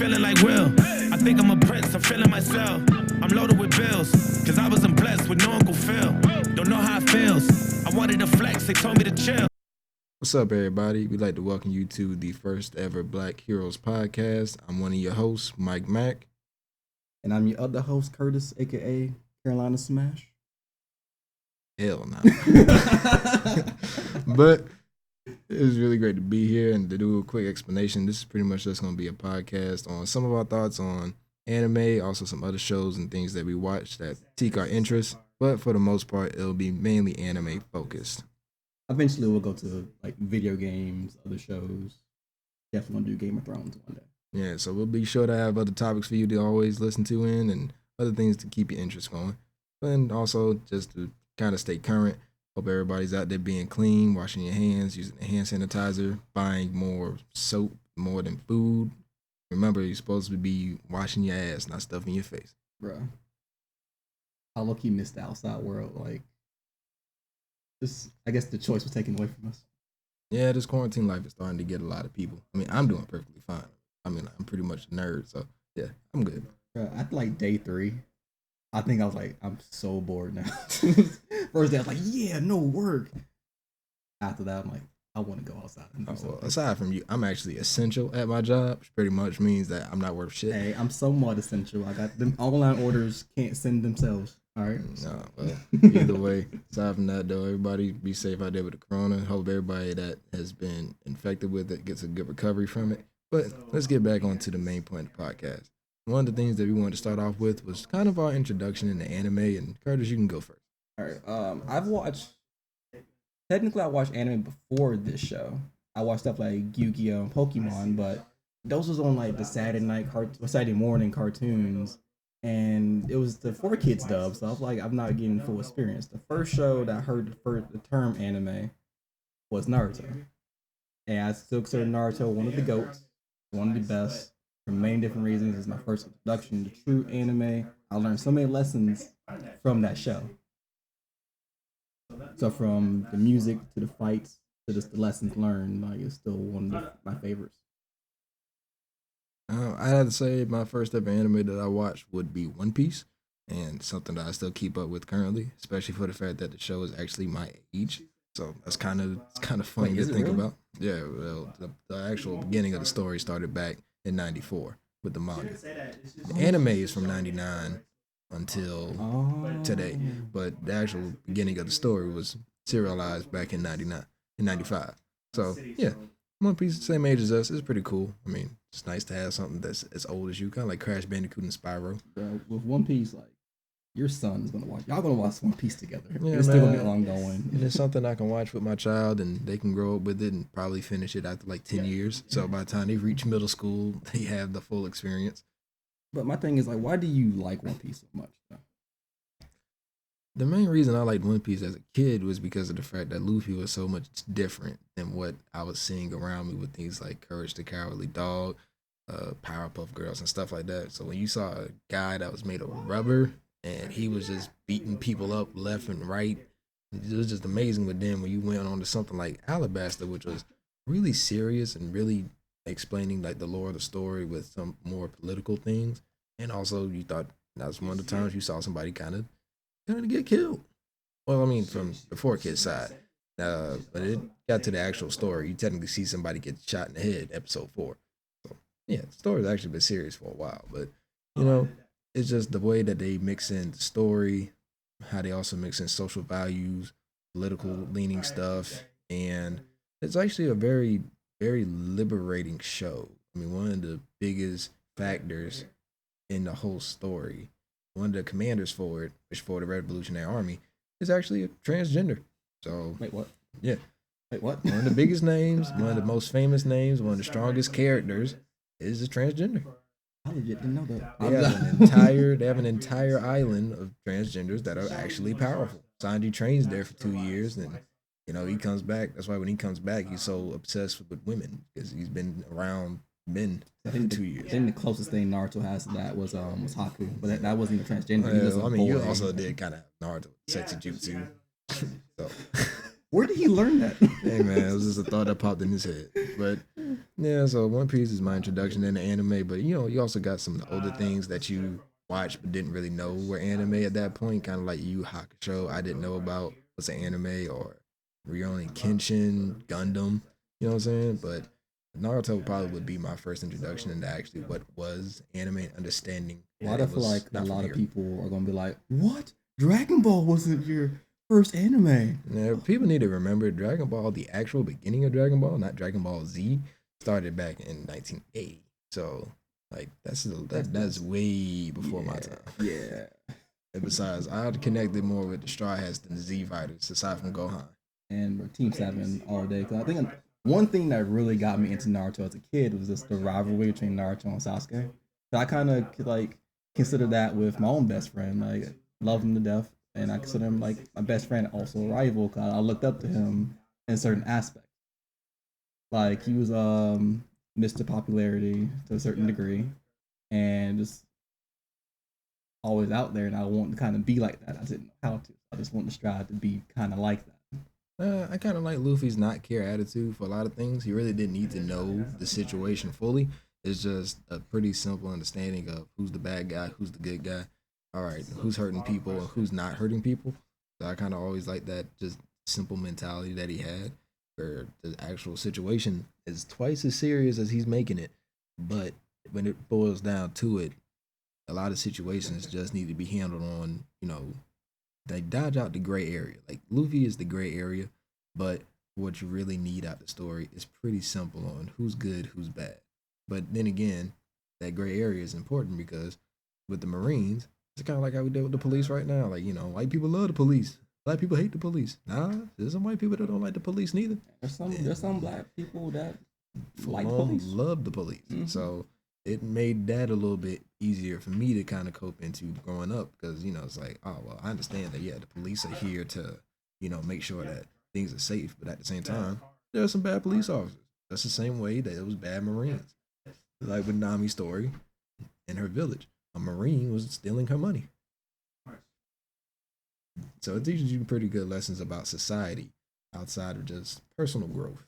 Feeling like Will. I think I'm a prince, I'm feeling myself. I'm loaded with bills, cause I wasn't blessed with no Uncle Phil. Don't know how it feels. I wanted to flex, they told me to chill. What's up, everybody? We'd like to welcome you to the first ever Black Heroes podcast. I'm one of your hosts, Mike Mack. And I'm your other host, Curtis, aka Carolina Smash. Hell no. But it was really great to be here and to do a quick explanation. This is pretty much just going to be a podcast on some of our thoughts on anime, also some other shows and things that we watch that pique our interest. But for the most part, it'll be mainly anime focused. Eventually, we'll go to like video games, other shows. Definitely gonna do Game of Thrones one day. Yeah, so we'll be sure to have other topics for you to always listen to and other things to keep your interest going. And also just to kind of stay current. Hope everybody's out there being clean, washing your hands, using the hand sanitizer, buying more soap more than food. Remember, you're supposed to be washing your ass, not stuffing your face. Bruh. I low-key missed the outside world. Like, this, I guess the choice was taken away from us. Yeah, this quarantine life is starting to get a lot of people. I mean, I'm doing perfectly fine. I mean, I'm pretty much a nerd, so yeah, I'm good. Bruh, after like day 3, I think I was like, I'm so bored now. First day, I was like, yeah, no work. After that, I'm like, I want to go outside and do something. Well, aside from you, I'm actually essential at my job, which pretty much means that I'm not worth shit. Hey, I'm somewhat essential. I got them online orders can't send themselves. All right. No, well, either way, aside from that though, everybody be safe out there with the corona. Hope everybody that has been infected with it gets a good recovery from it. But let's get back onto the main point of the podcast. One of the things that we wanted to start off with was kind of our introduction into anime, and Curtis, you can go first. All right. I watched anime before this show. I watched stuff like Yu-Gi-Oh! And Pokemon, but those was on like the Saturday morning cartoons, and it was the 4Kids dub, so I was like, I'm not getting full experience. The first show that I heard the term anime was Naruto, and I still consider Naruto one of the GOATs, one of the best, for many different reasons. It's my first introduction to true anime. I learned so many lessons from that show. So from the music to the fights to just the lessons learned, like it's still one of my favorites. I had to say my first ever anime that I watched would be One Piece, and something that I still keep up with currently, especially for the fact that the show is actually my age. So that's kind of funny to think about. Yeah, well, the actual beginning of the story started back in '94 with the manga. The anime is from '99 until today, but the actual beginning of the story was serialized back in '95. So yeah, One Piece, same age as us, is pretty cool. I mean, it's nice to have something that's as old as you, kind of like Crash Bandicoot and Spyro. Bro, with One Piece, like your son's gonna watch. Y'all gonna watch One Piece together. Yeah, it's still gonna be ongoing. And it's something I can watch with my child, and they can grow up with it and probably finish it after like 10 years. So by the time they reach middle school, they have the full experience. But my thing is, like, why do you like One Piece so much? The main reason I liked One Piece as a kid was because of the fact that Luffy was so much different than what I was seeing around me with things like Courage the Cowardly Dog, Powerpuff Girls, and stuff like that. So when you saw a guy that was made of rubber and he was just beating people up left and right, it was just amazing. But then when you went on to something like Alabasta, which was really serious and really explaining like the lore of the story with some more political things, and also you thought that was one of the times you saw somebody kind of get killed. Well, I mean, from the 4Kids side, but it got to the actual story. You technically see somebody get shot in the head, episode 4. So yeah, the story's actually been serious for a while, but you know, it's just the way that they mix in the story, how they also mix in social values, political leaning stuff, and it's actually a very, very liberating show. I mean, one of the biggest factors in the whole story, one of the commanders for it, which for the Revolutionary Army, is actually a transgender. So Wait, what? Yeah. Wait, what? One of the biggest names, one of the most famous names, one of the strongest characters is a transgender. I legit didn't know that. They have an entire island of transgenders that are actually powerful. Sanji trains there for 2 years, and you know he comes back. That's why when he comes back, he's so obsessed with women because he's been around men for 2 years. I think the closest thing Naruto has to that was Haku, but that wasn't a transgender. He was a boy. You also did kind of Naruto sexy jutsu. So Where did he learn that? Hey man, it was just a thought that popped in his head. But Yeah, so One Piece is my introduction into anime, but you also got some of the older things that you watched but didn't really know were anime at that point, kind of like Yu Yu Hakusho. I didn't know about what's an anime or Rurouni Kenshin, Gundam. You know what I'm saying? But Naruto probably would be my first introduction into actually what was anime and understanding. Why do I feel like a lot of here. people are gonna be like, "What? Dragon Ball wasn't your first anime?" Yeah, people need to remember Dragon Ball, the actual beginning of Dragon Ball, not Dragon Ball Z, started back in 1980. So, like, that's way before my time. Yeah. And besides, I connected more with the Straw Hats than the Z Fighters, aside from Gohan. And Team Seven all day. Cause I think one thing that really got me into Naruto as a kid was just the rivalry between Naruto and Sasuke. So I kind of like consider that with my own best friend. Like, love him to death, and I consider him like my best friend, also a rival. Cause I looked up to him in certain aspects. Like he was Mr. Popularity to a certain degree, and just always out there. And I want to kind of be like that. I didn't know how to. I just want to strive to be kind of like that. I kind of like Luffy's not care attitude for a lot of things. He really didn't need to know the situation fully. It's just a pretty simple understanding of who's the bad guy, who's the good guy. All right, who's hurting people and who's not hurting people. So I kind of always like that just simple mentality that he had, where the actual situation is twice as serious as he's making it. But when it boils down to it, a lot of situations just need to be handled on, they dodge out the gray area. Like Luffy is the gray area, but what you really need out the story is pretty simple on who's good, who's bad. But then again, that gray area is important because with the Marines, it's kind of like how we deal with the police right now. Like, white people love the police. Black people hate the police. Nah, there's some white people that don't like the police neither. There's some black people that like the police. Love the police. Mm-hmm. So it made that a little bit easier for me to kind of cope into growing up because, it's like, oh, well, I understand that, yeah, the police are here to, make sure that things are safe. But at the same time, there are some bad police officers. That's the same way that it was bad Marines. Like with Nami's story in her village, a Marine was stealing her money. So it teaches you pretty good lessons about society outside of just personal growth.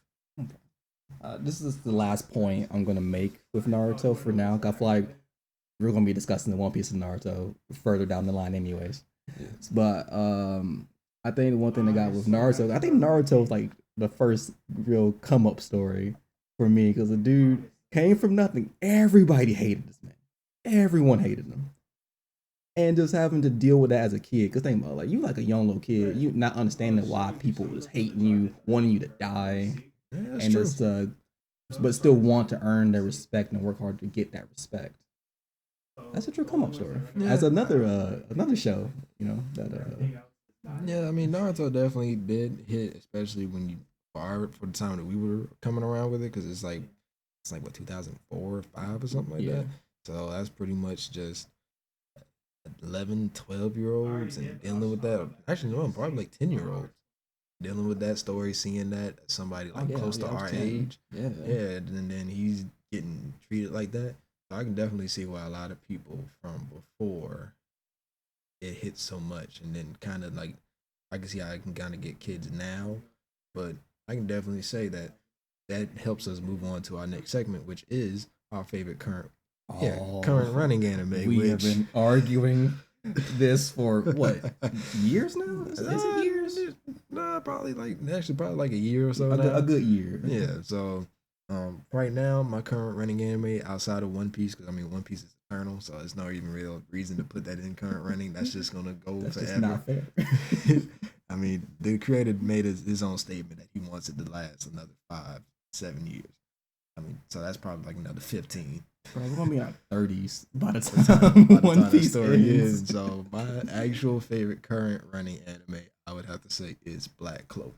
This is the last point I'm going to make with Naruto for now. I feel like we're going to be discussing the One Piece of Naruto further down the line anyways. Yes. But I think the one thing I got with Naruto, I think Naruto was like the first real come up story for me because the dude came from nothing. Everybody hated this man. Everyone hated him. And just having to deal with that as a kid, because think about it, like you like a young little kid, you not understanding why people was hating you, wanting you to die, and true. Just but still want to earn their respect and work hard to get that respect. That's a true come up story. Yeah. As another show, that. Yeah, I mean Naruto definitely did hit, especially when you for the time that we were coming around with it, because it's like what 2004 or 5 or something like that. So that's pretty much just 11, 12-year-olds and dealing with that. Actually, no, probably like 10-year-olds dealing with that story, seeing that somebody close to our age. Yeah, and then he's getting treated like that. So I can definitely see why a lot of people from before it hits so much, and then kind of like I can see how I can kind of get kids now, but I can definitely say that helps us move on to our next segment, which is our favorite current running anime. We have been arguing this for what years now? Is it years? No, probably like a year or so. A good year. Yeah. So right now, my current running anime outside of One Piece, because I mean One Piece is eternal, so there's no even real reason to put that in current running. That's just gonna go That's forever. Just not fair. I mean, the creator made his own statement that he wants it to last another 5-7 years. I mean, so that's probably like another 15. Bro, we're gonna be in our 30s by the time One Piece story ends. So my actual favorite current running anime, I would have to say, is Black Clover.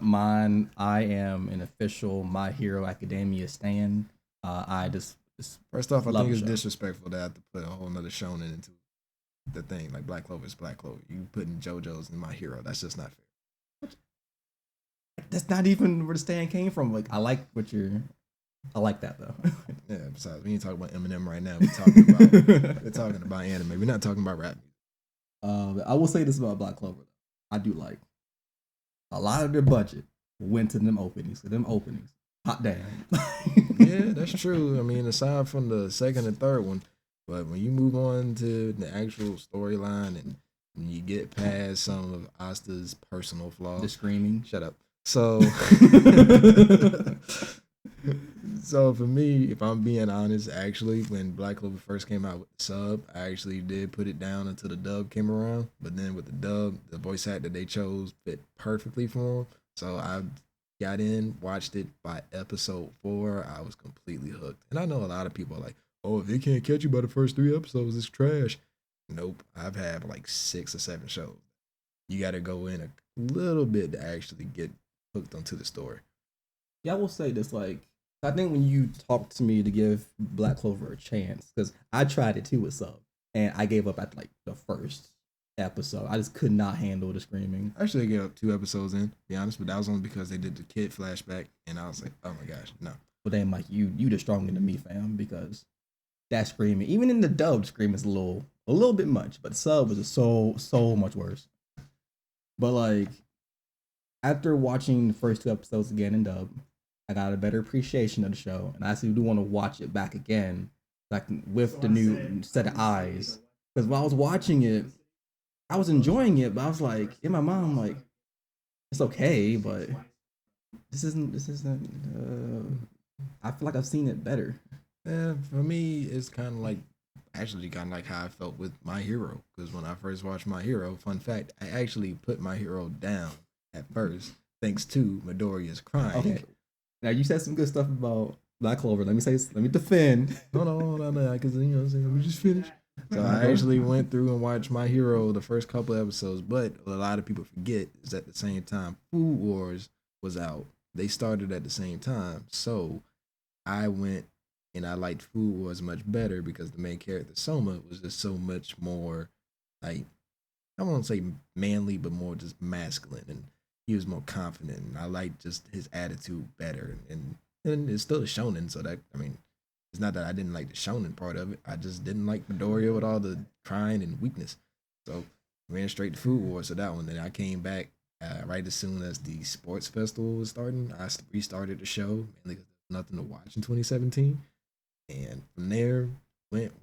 Mine, I am an official My Hero Academia stan. I just first off, I think it's disrespectful to have to put a whole nother shonen into the thing. Like Black Clover is Black Clover. You putting JoJo's in My Hero. That's just not fair. That's not even where the stand came from. Like I like that though. Yeah. Besides, we ain't talking about Eminem right now. We're talking about anime. We're not talking about rap music. I will say this about Black Clover. I do like a lot of their budget went to them openings. Hot damn. Yeah, that's true. I mean, aside from the second and third one, but when you move on to the actual storyline and you get past some of Asta's personal flaws, The screaming. shut up. So, so for me, if I'm being honest, actually, when Black Clover first came out with the sub, I actually did put it down until the dub came around. But then with the dub, the voice actor they chose fit perfectly for him. So I got in, watched it by episode 4. I was completely hooked. And I know a lot of people are like, oh, if they can't catch you by the first 3 episodes, it's trash. Nope. I've had like 6 or 7 shows. You got to go in a little bit to actually get hooked onto the story. Yeah, I will say this, like, I think when you talked to me to give Black Clover a chance, because I tried it too with sub, and I gave up at like the first episode. I just could not handle the screaming. I actually gave up 2 episodes in, to be honest, but that was only because they did the kid flashback, and I was like, oh my gosh, no. But then, like, you just stronger than me, fam, because that screaming, even in the dub, scream is a little bit much, but sub was just so much worse. But like, after watching the first 2 episodes again in dub, I got a better appreciation of the show, and I actually do want to watch it back again, like with the new set of eyes. Because while I was watching it, I was enjoying it, but I was like, in my mind, I'm like, it's okay, but this isn't. I feel like I've seen it better. Yeah, for me, it's kind of like actually kind of like how I felt with My Hero. Because when I first watched My Hero, fun fact, I actually put My Hero down at first, thanks to Midoriya's crying. Okay. Now you said some good stuff about Black Clover. Let me defend. Hold on, because you know what I'm saying, we just finished. So I actually went through and watched My Hero the first couple episodes, but a lot of people forget is at the same time Food Wars was out. They started at the same time, so I went and I liked Food Wars much better because the main character Soma was just so much more like, I won't say manly, but more just masculine, and he was more confident. And I liked just his attitude better, and it's still a shonen, so that, I mean, it's not that I didn't like the shonen part of it. I just didn't like Midoriya with all the crying and weakness. So I ran straight to Food Wars. So that one. Then I came back right as soon as the sports festival was starting. I restarted the show mainly because there was nothing to watch in 2017. And from there,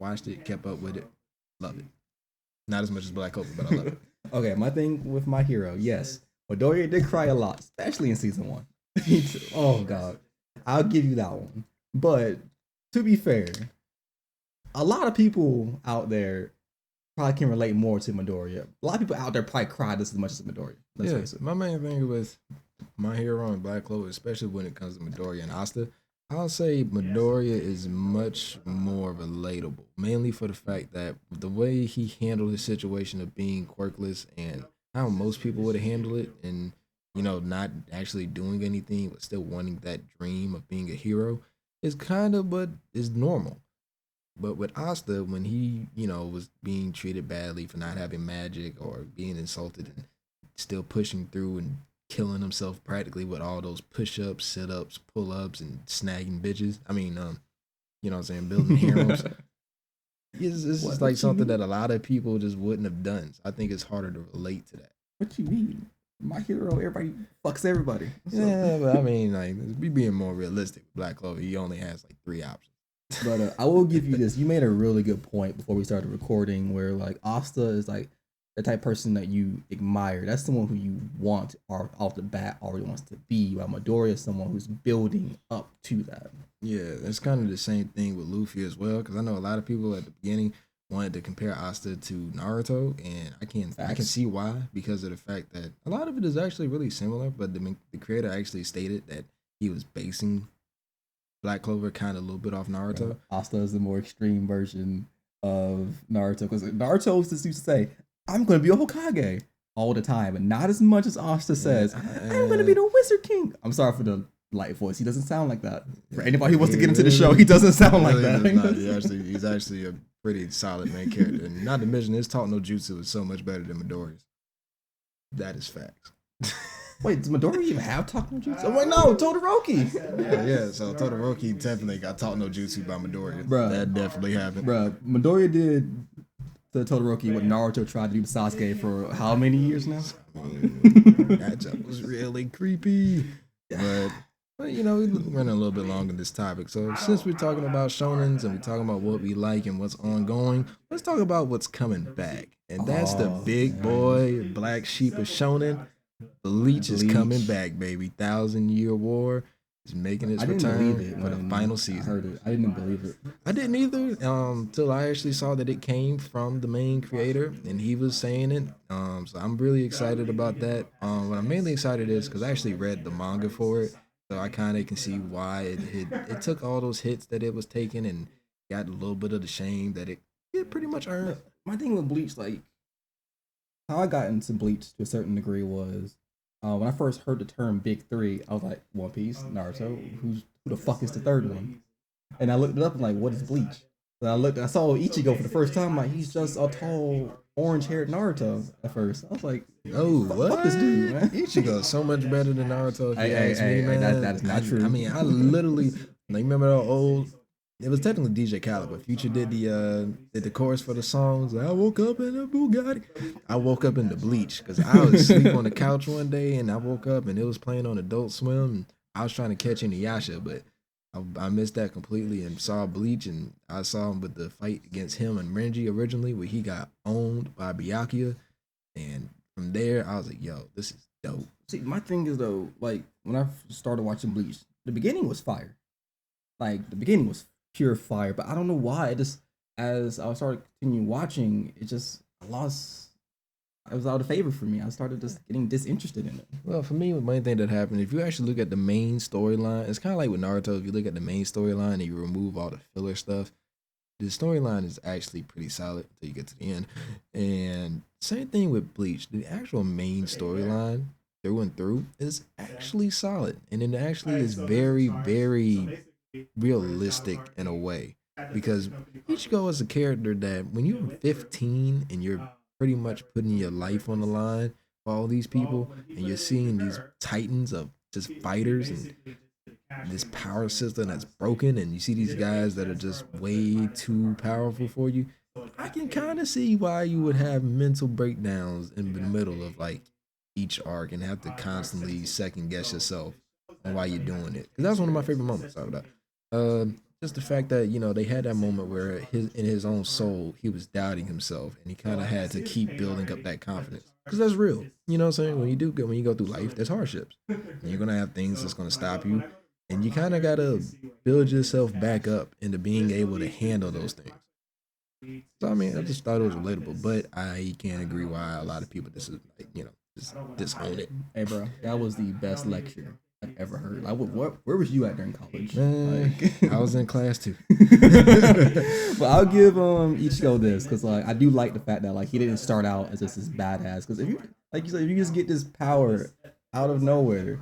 watched it, kept up with it, loved it. Not as much as Black Clover, but I love it. Okay, my thing with My Hero, yes, Midoriya did cry a lot, especially in season 1. Oh god, I'll give you that one. But to be fair, a lot of people out there probably can relate more to Midoriya. A lot of people out there probably cried just as much as Midoriya. Let's face it. My main thing with My Hero and Black Clover, especially when it comes to Midoriya and Asta, I'll say Midoriya is much more relatable, mainly for the fact that the way he handled his situation of being quirkless and how most people would have handled it, and you know, not actually doing anything but still wanting that dream of being a hero, is kind of what is normal. But with Asta, when he, you know, was being treated badly for not having magic or being insulted and still pushing through and killing himself practically with all those push-ups, sit-ups, pull-ups, and snagging bitches. I mean, you know what I'm saying, building harems. It's just like something that a lot of people just wouldn't have done. So I think it's harder to relate to that. What you mean? My Hero, everybody fucks everybody. So. Yeah, but I mean, like, we being more realistic with Black Clover, he only has like 3 options. But I will give you this. You made a really good point before we started recording where, like, Asta is, like, the type of person that you admire. That's someone who you want or off the bat already wants to be. While Midoriya is someone who's building up to that. Yeah, it's kind of the same thing with Luffy as well, because I know a lot of people at the beginning wanted to compare Asta to Naruto, and I can see why, because of the fact that a lot of it is actually really similar, but the creator actually stated that he was basing Black Clover kind of a little bit off Naruto. Asta is the more extreme version of Naruto, because Naruto used to say, I'm going to be a Hokage all the time, and not as much as Asta says, I'm going to be the Wizard King. I'm sorry for the light voice. He doesn't sound like that. For anybody who wants to get into the show, he doesn't sound like that. He's actually a pretty solid main character. And not to mention, his taught no jutsu is so much better than Midoriya's. That is facts. Wait, does Midoriya even have taught no jutsu? Oh, wait, no, Todoroki. Yeah, so Todoroki definitely got taught no jutsu by Midoriya. Bruh. That definitely happened. Bruh, Midoriya did to Todoroki what Naruto tried to do to Sasuke for how many years now? That joke was really creepy. But But we're running a little bit long on this topic. So since we're talking about shonens and we're talking about what we like and what's ongoing, let's talk about what's coming back. And that's the Oh, big boy, black sheep of shonen. Bleach is coming Bleach. back, baby. 1,000 Year War is making its I didn't believe return it for the when final I season. heard it. I didn't believe it. I didn't either, till I actually saw that it came from the main creator and he was saying it. So I'm really excited about that. What I'm mainly excited is because I actually read the manga for it, so I kind of can see why it took all those hits that it was taking and got a little bit of the shame that it pretty much earned. My thing with Bleach, like how I got into Bleach to a certain degree was when I first heard the term Big Three, I was like, One Piece, Naruto, who the fuck is the third one? And I looked it up and like, what is Bleach? And I saw Ichigo for the first time. Like, he's just a tall, orange-haired Naruto. At first, I was like, Oh, what? fuck this dude, man. Ichigo is so much better than Naruto. If you Hey, ask me, hey, man. that is not true. I mean, I literally remember that old. It was technically DJ Khaled, but Future did the chorus for the songs. I woke up in a Bugatti. I woke up in the Bleach because I was asleep on the couch one day and I woke up and it was playing on Adult Swim. And I was trying to catch Inuyasha, but I missed that completely and saw Bleach, and I saw him with the fight against him and Renji originally, where he got owned by Byakuya, and from there I was like, "Yo, this is dope." See, my thing is though, like when I started watching Bleach, the beginning was fire. Like the beginning was pure fire, but I don't know why. It just as I started continuing watching, it just I lost. It was out of favor for me. I started just getting disinterested in it. Well, for me, the main thing that happened, if you actually look at the main storyline, it's kind of like with Naruto. If you look at the main storyline and you remove all the filler stuff, the storyline is actually pretty solid until you get to the end. And same thing with Bleach. The actual main storyline through and through is actually solid, and it actually is very, very realistic in a way because Ichigo is a character that when you're 15 and you're pretty much putting your life on the line for all these people and you're seeing these titans of just fighters and this power system that's broken and you see these guys that are just way too powerful for you, I can kind of see why you would have mental breakdowns in the middle of like each arc and have to constantly second guess yourself on why you're doing it. Because that's one of my favorite moments out of that. Just the fact that they had that moment where in his own soul he was doubting himself and he kind of had to keep building up that confidence because that's real. You know what I'm saying? When you go through life, there's hardships and you're gonna have things that's gonna stop you, and you kind of gotta build yourself back up into being able to handle those things. So I mean, I just thought it was relatable, but I can't agree why a lot of people just disown it. Hey, bro, that was the best lecture I've ever heard. Like, where was you at during college? I was in class too. But I'll give Ichigo this because like I do like the fact that like he didn't start out as just this badass. Because if you like you said, if you just get this power out of nowhere,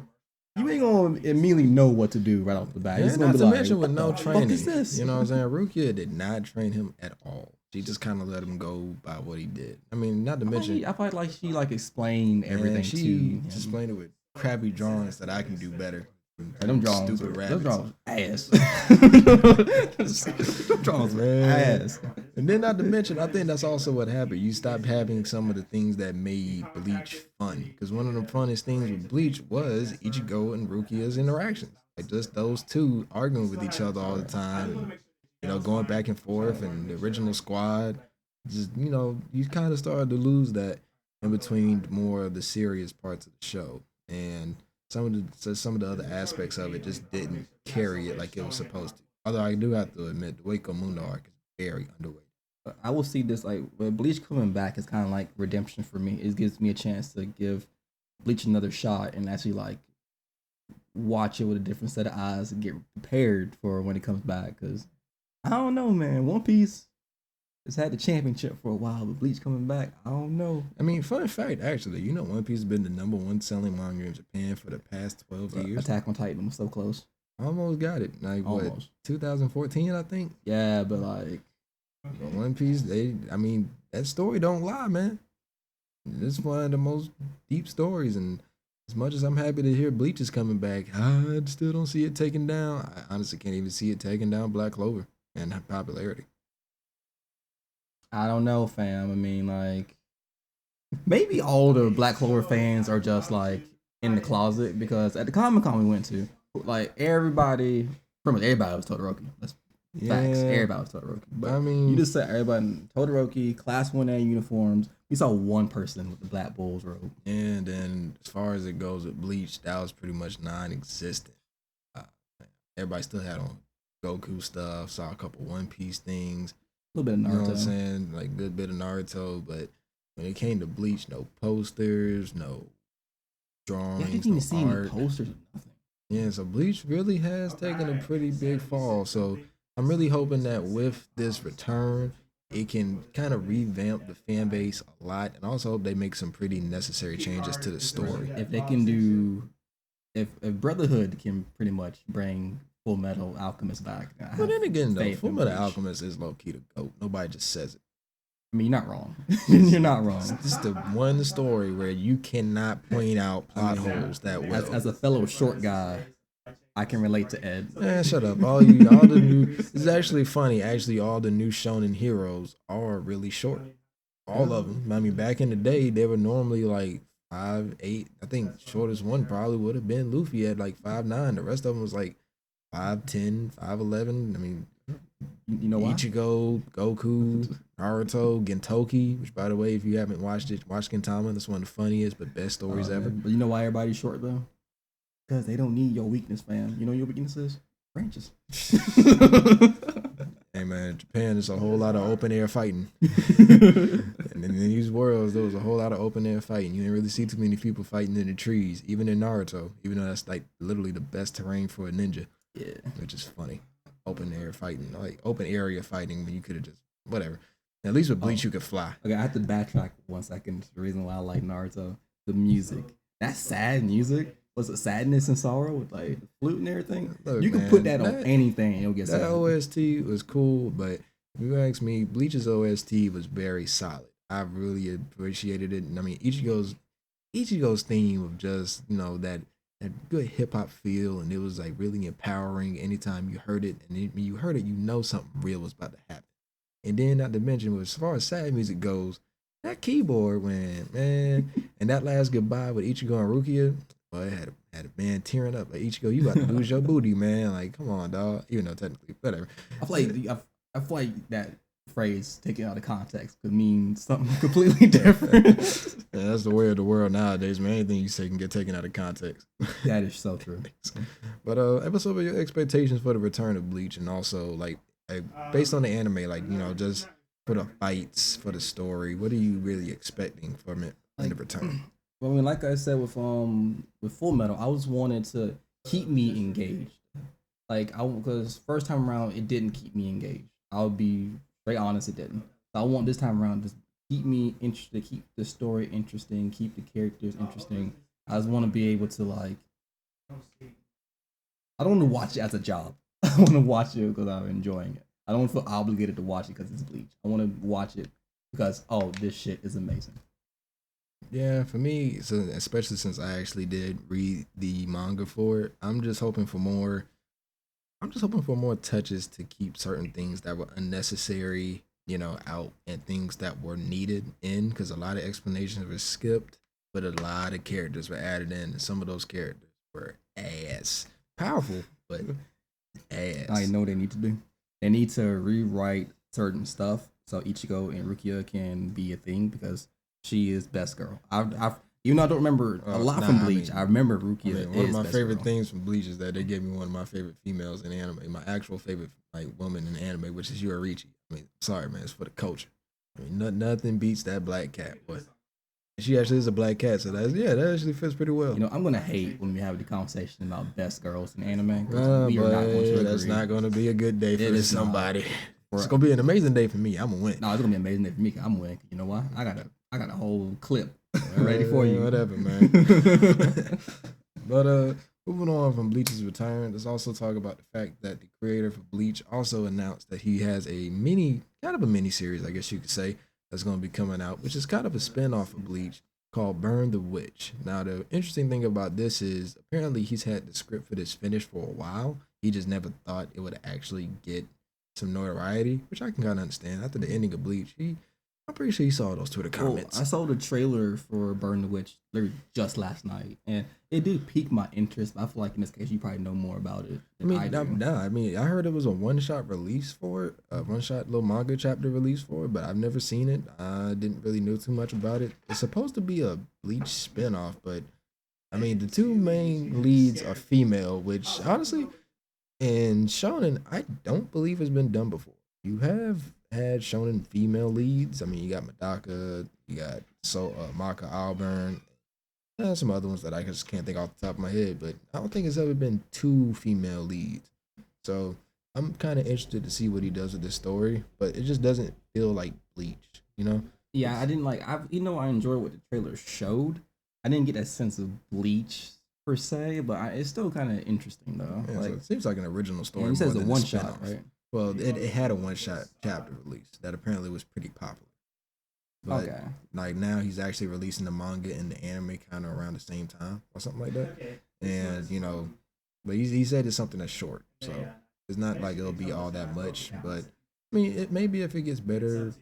you ain't gonna immediately know what to do right off the bat. Yeah, not to mention with no training. What is this? You know what I'm saying? Rukia did not train him at all. She just kind of let him go by what he did. I mean, not to mention, I felt like she like explained everything she to him. explained it with crappy drawings that I can do better. Them drawings, stupid them rabbits. drawings, ass. Them drawings, Man. ass. And then not to mention, I think that's also what happened. You stopped having some of the things that made Bleach fun. Because one of the funnest things with Bleach was Ichigo and Rukia's interactions. Like just those two arguing with each other all the time. And, going back and forth and the original squad. Just, you kind of started to lose that in between more of the serious parts of the show. And some of the other aspects of it just didn't carry it like it was supposed to. Although I do have to admit, the Waco Mundo arc is very underrated. I will see this like with Bleach coming back is kind of like redemption for me. It gives me a chance to give Bleach another shot and actually like watch it with a different set of eyes and get prepared for when it comes back. Because I don't know, man. One Piece has had the championship for a while, but Bleach coming back, I don't know. I mean, fun fact, actually, One Piece has been the number one selling manga in Japan for the past 12 years. Attack on Titan was so close. Almost got it. Like, Almost. what, 2014, I think? Yeah, but like... One Piece, that story don't lie, man. It's one of the most deep stories, and as much as I'm happy to hear Bleach is coming back, I still don't see it taking down. I honestly can't even see it taking down Black Clover and popularity. I don't know, fam. I mean, like, maybe all the Black Clover fans are just like in the closet because at the Comic-Con we went to, like everybody, pretty much everybody was Todoroki. That's facts. Everybody was Todoroki. But I mean, you just said everybody in Todoroki, Class 1A uniforms. We saw one person with the Black Bulls robe. And then as far as it goes with Bleach, that was pretty much non-existent. Uh, Everybody still had on Goku stuff. Saw a couple One Piece things. A little bit of Naruto. You know what I'm saying? Like a good bit of Naruto, but when it came to Bleach, no posters, no drawings, I didn't even see art. any posters or nothing. Yeah, so Bleach really has taken a pretty big fall. So I'm really hoping that with this return, it can kind of revamp the fan base a lot, and also hope they make some pretty necessary changes to the story. If they can do, if Brotherhood can pretty much bring Full Metal Alchemist back. But then again, though, faith Full in Metal Bleach. Alchemist is low key the GOAT. Nobody just says it. I mean, you're not wrong. You're not wrong. This is the one story where you cannot point out plot holes that well. As a fellow short guy, I can relate to Ed. Man, shut up. All the new. It's actually funny. Actually, all the new shonen heroes are really short. All of them. I mean, back in the day, they were normally like 5'8". I think shortest one probably would have been Luffy at like 5'9". The rest of them was like 5'10", 5'11". I mean, You know why? Ichigo, Goku, Naruto, Gintoki. Which, by the way, if you haven't watched it, watch Gintama. That's one of the funniest but best stories ever. But you know why everybody's short though? Because they don't need your weakness, fam. You know your weakness is branches. Hey man, Japan is a whole lot of open air fighting. And in these worlds, there was a whole lot of open air fighting. You didn't really see too many people fighting in the trees, even in Naruto, even though that's like literally the best terrain for a ninja. Yeah. Which is funny. Open air fighting, like open area fighting when you could have just whatever. At least with Bleach you could fly. Okay, I have to backtrack 1 second. The reason why I like Naruto, the music. That sad music. Was it sadness and sorrow with like the flute and everything? Look, you can man, put that on anything and it'll get that sad. OST was cool, but if you ask me, Bleach's OST was very solid. I really appreciated it. And I mean, Ichigo's theme of just, you know, that good hip hop feel, and it was like really empowering anytime you heard it. And when you heard it, you know something real was about to happen. And then, not to mention, as far as sad music goes, that keyboard went, man, and that last goodbye with Ichigo and Rukia, boy, it had a man tearing up. Like, Ichigo, you about to lose your booty, man. Like, come on, dog. Even though technically, whatever. I feel like that phrase taken out of context could mean something completely different. Yeah, that's the way of the world nowadays, man. Anything you say can get taken out of context. That is so true. But episode of your expectations for the return of Bleach, and also like based on the anime, like, you know, just for the fights, for the story, what are you really expecting from it in the return? Well, I mean, like I said with Full Metal, I was wanted to keep me engaged. Like because first time around it didn't keep me engaged. I'll be very honest, it didn't. So I want this time around to keep me interested, keep the story interesting, keep the characters interesting. I just want to be able to like. I don't want to watch it as a job. I want to watch it because I'm enjoying it. I don't feel obligated to watch it because it's Bleach. I want to watch it because this shit is amazing. Yeah, for me, so especially since I actually did read the manga for it, I'm just hoping for more touches to keep certain things that were unnecessary, you know, out, and things that were needed in, because a lot of explanations were skipped, but a lot of characters were added in, and some of those characters were ass. Powerful, but ass. I know they need to do. They need to rewrite certain stuff so Ichigo and Rukia can be a thing, because she is best girl. I've even though I don't remember a lot from Bleach, I remember Rukia. One of my favorite things from Bleach is that they gave me one of my favorite females in anime, my actual favorite like woman in anime, which is Yoruichi. I mean, sorry man, it's for the culture. I mean, nothing beats that black cat, boy. She actually is a black cat, so that actually fits pretty well. You know, I'm gonna hate when we have the conversation about best girls in anime. We are not going to agree. That's not going to be a good day for somebody. Not. It's gonna be an amazing day for me. I'm gonna win. No, it's gonna be an amazing day for me. I'm gonna win. You know why? I got a whole clip ready for you. Whatever, man. But moving on from Bleach's return, let's also talk about the fact that the creator for Bleach also announced that he has a mini series, I guess you could say, that's going to be coming out, which is kind of a spin-off of Bleach called Burn the Witch. Now, the interesting thing about this is apparently he's had the script for this finished for a while. He just never thought it would actually get some notoriety, which I can kind of understand. After the ending of Bleach, he I'm pretty sure you saw those Twitter comments. Well, I saw the trailer for Burn the Witch literally just last night, and it did pique my interest. But I feel like in this case, you probably know more about it. I mean, I heard it was a one-shot release for it, a one-shot little manga chapter release for it, but I've never seen it. I didn't really know too much about it. It's supposed to be a Bleach spinoff, but I mean, the two main leads are female, which honestly, in shonen, I don't believe has been done before. You have had shonen female leads. I mean, you got Madaka, you got Maka Alburn, and some other ones that I just can't think off the top of my head, but I don't think it's ever been two female leads. So I'm kind of interested to see what he does with this story, but it just doesn't feel like Bleach, you know? Yeah, I didn't like. I enjoyed what the trailer showed. I didn't get that sense of Bleach per se, but it's still kind of interesting though. Yeah, so it seems like an original story. He says a one shot, spin-off. right? Well, it had a one-shot chapter release that apparently was pretty popular. But Okay. like now he's actually releasing the manga and the anime kind of around the same time or something like that. And you know, but he said it's something that's short, so it's not like it'll be all that much. But I mean, it maybe if it gets better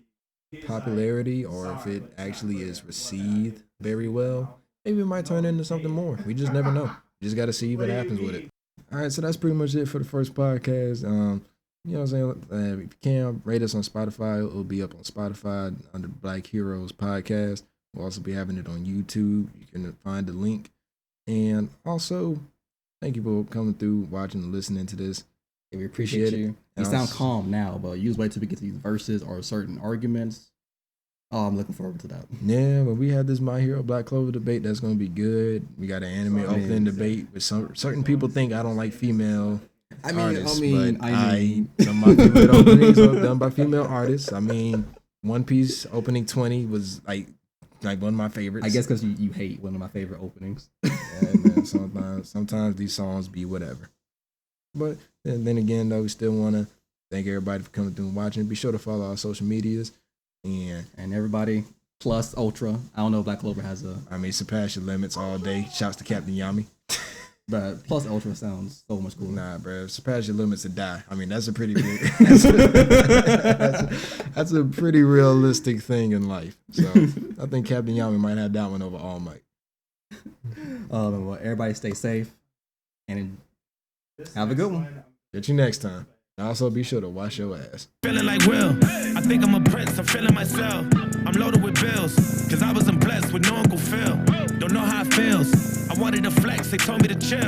popularity or if it actually is received very well, maybe it might turn into something more. We just never know. You just got to see what happens with it. All right, so that's pretty much it for the first podcast. You know what I'm saying? If you can, rate us on Spotify. It'll be up on Spotify under Black Heroes Podcast. We'll also be having it on YouTube. You can find the link. And also, thank you for coming through, watching, and listening to this. Yeah, we appreciate you. And You sound calm now, but you just wait till we get to these verses or certain arguments. Oh, I'm looking forward to that. Yeah, but we had this My Hero Black Clover debate. That's going to be good. We got an anime opening debate with certain people think I don't like female artists, but some of my favorite openings are done by female artists. I mean, One Piece opening 20 was like one of my favorites. I guess because you hate one of my favorite openings. Yeah, man, sometimes these songs be whatever. But then again, though, we still want to thank everybody for coming through and watching. Be sure to follow our social medias. And everybody, plus Ultra. I don't know if Black Clover has a... I mean, surpass your limits all day. Shouts to Captain Yami. But plus Ultra sounds so much cooler. Nah, bro. Surpass your limits to die. I mean, that's a pretty big, that's a pretty realistic thing in life. So I think Captain Yami might have that one over All Might. Well, everybody stay safe and have a good one. Get you next time. Also, be sure to wash your ass. Feeling like Will. I think I'm a prince. I'm feeling myself. I'm loaded with bills. Cause I wasn't blessed with no Uncle Phil. Don't know how it feels. I wanted to flex. They told me to chill.